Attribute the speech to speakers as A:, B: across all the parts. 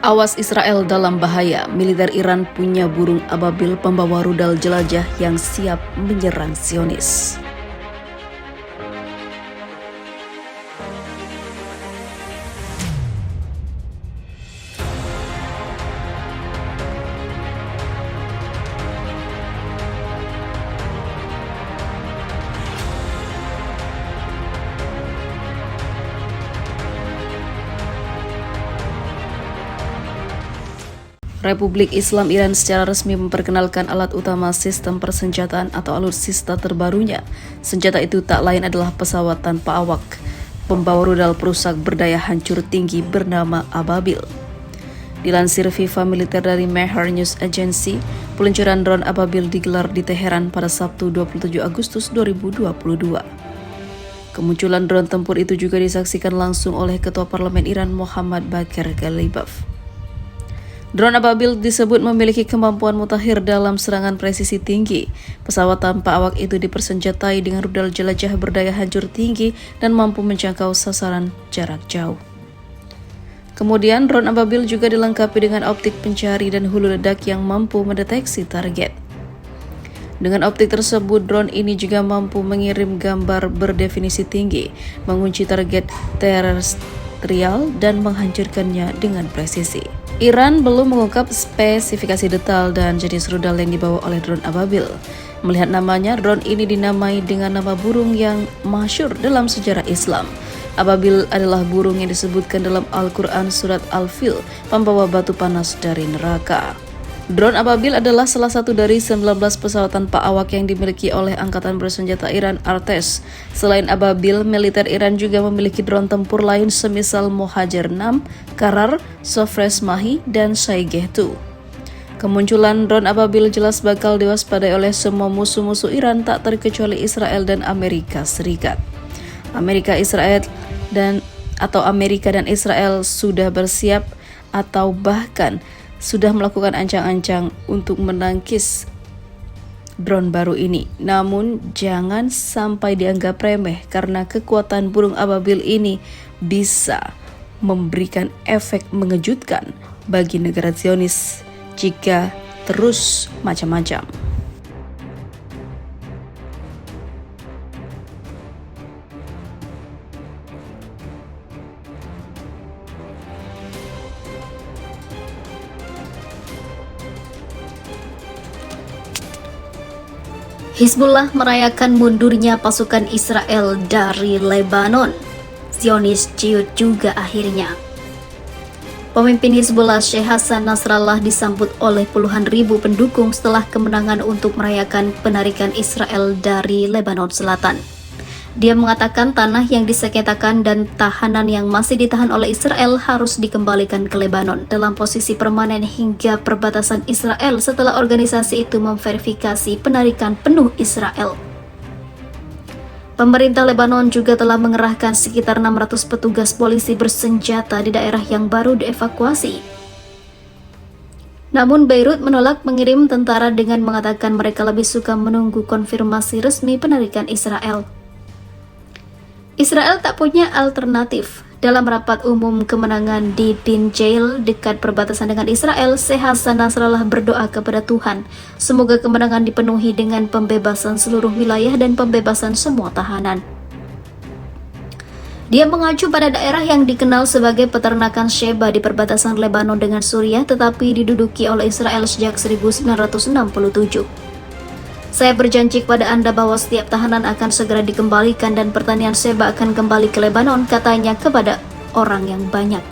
A: Awas Israel dalam bahaya, militer Iran punya burung ababil pembawa rudal jelajah yang siap menyerang Zionis. Republik Islam Iran secara resmi memperkenalkan alat utama sistem persenjataan atau alutsista terbarunya. Senjata itu tak lain adalah pesawat tanpa awak, pembawa rudal perusak berdaya hancur tinggi bernama Ababil. Dilansir FIFA Militer dari Mehr News Agency, peluncuran drone Ababil digelar di Teheran pada Sabtu 27 Agustus 2022. Kemunculan drone tempur itu juga disaksikan langsung oleh Ketua Parlemen Iran Muhammad Bakir Ghalibaf. Drone Ababil disebut memiliki kemampuan mutakhir dalam serangan presisi tinggi. Pesawat tanpa awak itu dipersenjatai dengan rudal jelajah berdaya hancur tinggi dan mampu menjangkau sasaran jarak jauh. Kemudian, drone Ababil juga dilengkapi dengan optik pencari dan hulu ledak yang mampu mendeteksi target. Dengan optik tersebut, drone ini juga mampu mengirim gambar berdefinisi tinggi, mengunci target terestrial dan menghancurkannya dengan presisi. Iran belum mengungkap spesifikasi detail dan jenis rudal yang dibawa oleh drone Ababil. Melihat namanya, drone ini dinamai dengan nama burung yang masyhur dalam sejarah Islam. Ababil adalah burung yang disebutkan dalam Al-Quran surat Al-Fil, pembawa batu panas dari neraka. Drone Ababil adalah salah satu dari 19 pesawat tanpa awak yang dimiliki oleh Angkatan Bersenjata Iran Artes. Selain Ababil, militer Iran juga memiliki drone tempur lain semisal Mohajer 6, Karar, Sofres Mahi, dan Saigeh 2. Kemunculan drone Ababil jelas bakal diwaspadai oleh semua musuh-musuh Iran tak terkecuali Israel dan Amerika Serikat. Amerika dan Israel sudah bersiap atau bahkan sudah melakukan ancang-ancang untuk menangkis drone baru ini. Namun jangan sampai dianggap remeh karena kekuatan burung Ababil ini bisa memberikan efek mengejutkan bagi negara Zionis jika terus macam-macam.
B: Hizbullah merayakan mundurnya pasukan Israel dari Lebanon. Zionis ciut juga akhirnya. Pemimpin Hizbullah Syekh Hasan Nasrallah disambut oleh puluhan ribu pendukung setelah kemenangan untuk merayakan penarikan Israel dari Lebanon Selatan. Dia mengatakan tanah yang disengketakan dan tahanan yang masih ditahan oleh Israel harus dikembalikan ke Lebanon dalam posisi permanen hingga perbatasan Israel setelah organisasi itu memverifikasi penarikan penuh Israel. Pemerintah Lebanon juga telah mengerahkan sekitar 600 petugas polisi bersenjata di daerah yang baru dievakuasi. Namun Beirut menolak mengirim tentara dengan mengatakan mereka lebih suka menunggu konfirmasi resmi penarikan Israel. Israel tak punya alternatif. Dalam rapat umum kemenangan di Din Jail dekat perbatasan dengan Israel, Syekh Hasan Nasrallah berdoa kepada Tuhan, semoga kemenangan dipenuhi dengan pembebasan seluruh wilayah dan pembebasan semua tahanan. Dia mengacu pada daerah yang dikenal sebagai peternakan Sheba di perbatasan Lebanon dengan Suriah tetapi diduduki oleh Israel sejak 1967. Saya berjanji kepada Anda bahwa setiap tahanan akan segera dikembalikan dan pertanian Sheba akan kembali ke Lebanon, katanya kepada orang yang banyak.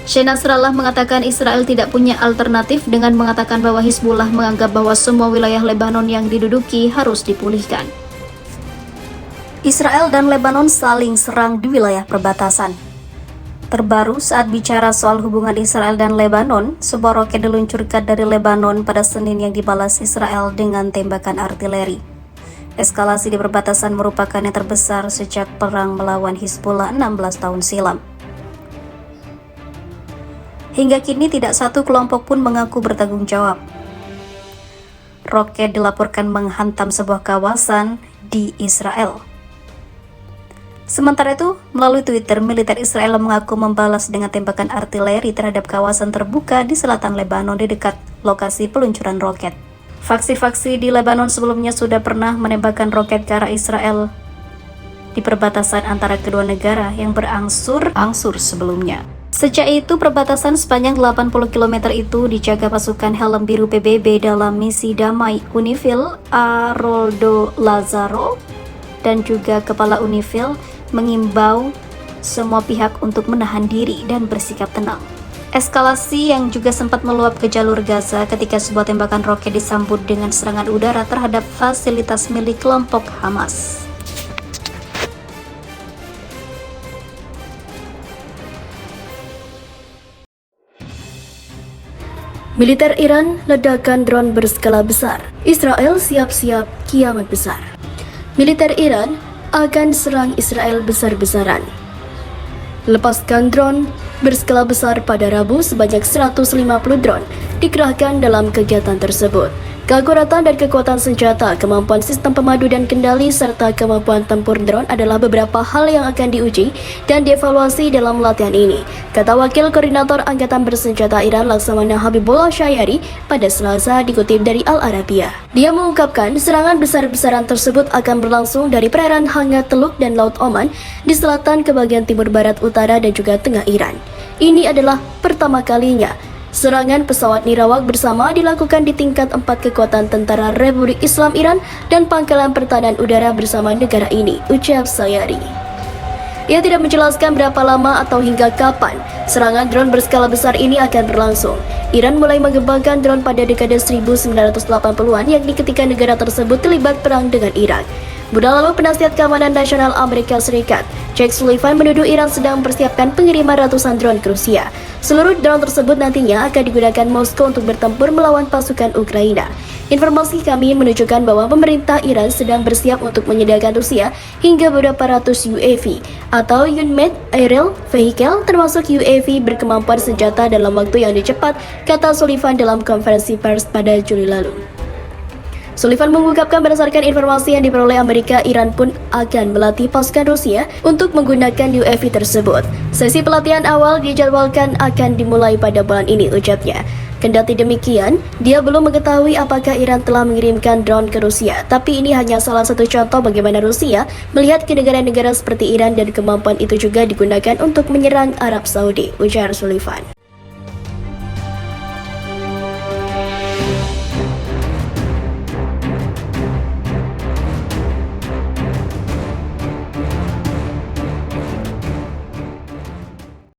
B: Syekh Nasrallah mengatakan Israel tidak punya alternatif dengan mengatakan bahwa Hizbullah menganggap bahwa semua wilayah Lebanon yang diduduki harus dipulihkan. Israel dan Lebanon saling serang di wilayah perbatasan. Terbaru saat bicara soal hubungan Israel dan Lebanon, sebuah roket diluncurkan dari Lebanon pada Senin yang dibalas Israel dengan tembakan artileri. Eskalasi di perbatasan merupakan yang terbesar sejak perang melawan Hizbullah 16 tahun silam. Hingga kini tidak satu kelompok pun mengaku bertanggung jawab. Roket dilaporkan menghantam sebuah kawasan di Israel. Sementara itu, melalui Twitter, militer Israel mengaku membalas dengan tembakan artileri terhadap kawasan terbuka di selatan Lebanon di dekat lokasi peluncuran roket. Faksi-faksi di Lebanon sebelumnya sudah pernah menembakkan roket ke arah Israel di perbatasan antara kedua negara yang berangsur-angsur sebelumnya. Sejak itu, perbatasan sepanjang 80 km itu dijaga pasukan helm biru PBB dalam misi damai UNIFIL, Aroldo Lazaro, dan juga Kepala UNIFIL mengimbau semua pihak untuk menahan diri dan bersikap tenang. Eskalasi yang juga sempat meluap ke jalur Gaza ketika sebuah tembakan roket disambut dengan serangan udara terhadap fasilitas milik kelompok Hamas. Militer Iran ledakan drone berskala besar. Israel siap-siap kiamat besar. Militer Iran akan serang Israel besar-besaran. Lepaskan drone berskala besar pada Rabu sebanyak 150 drone dikerahkan dalam kegiatan tersebut. Keakuratan dan kekuatan senjata, kemampuan sistem pemadu dan kendali, serta kemampuan tempur drone adalah beberapa hal yang akan diuji dan dievaluasi dalam latihan ini, kata Wakil Koordinator Angkatan Bersenjata Iran Laksamana Habibullah Shayari pada Selasa dikutip dari Al Arabiya. Dia mengungkapkan serangan besar-besaran tersebut akan berlangsung dari perairan hangat Teluk dan Laut Oman di selatan ke bagian timur barat utara dan juga tengah Iran. Ini adalah pertama kalinya serangan pesawat nirawak bersama dilakukan di tingkat 4 kekuatan Tentara Republik Islam Iran dan Pangkalan Pertahanan Udara bersama negara ini, ucap Shayari. Ia tidak menjelaskan berapa lama atau hingga kapan serangan drone berskala besar ini akan berlangsung. Iran mulai mengembangkan drone pada dekade 1980-an, yakni ketika negara tersebut terlibat perang dengan Irak. Bulan lalu, Penasihat Keamanan Nasional Amerika Serikat, Jake Sullivan, menuduh Iran sedang mempersiapkan pengiriman ratusan drone ke Rusia. Seluruh drone tersebut nantinya akan digunakan Moskow untuk bertempur melawan pasukan Ukraina. Informasi kami menunjukkan bahwa pemerintah Iran sedang bersiap untuk menyediakan Rusia hingga beberapa ratus UAV atau Unmanned Aerial Vehicle, termasuk UAV berkemampuan senjata dalam waktu yang cepat, kata Sullivan dalam konferensi pers pada Juli lalu. Sullivan mengungkapkan berdasarkan informasi yang diperoleh Amerika, Iran pun akan melatih pasukan Rusia untuk menggunakan UAV tersebut. Sesi pelatihan awal dijadwalkan akan dimulai pada bulan ini, ucapnya. Kendati demikian, dia belum mengetahui apakah Iran telah mengirimkan drone ke Rusia. Tapi ini hanya salah satu contoh bagaimana Rusia melihat ke negara-negara seperti Iran dan kemampuan itu juga digunakan untuk menyerang Arab Saudi, ujar Sullivan.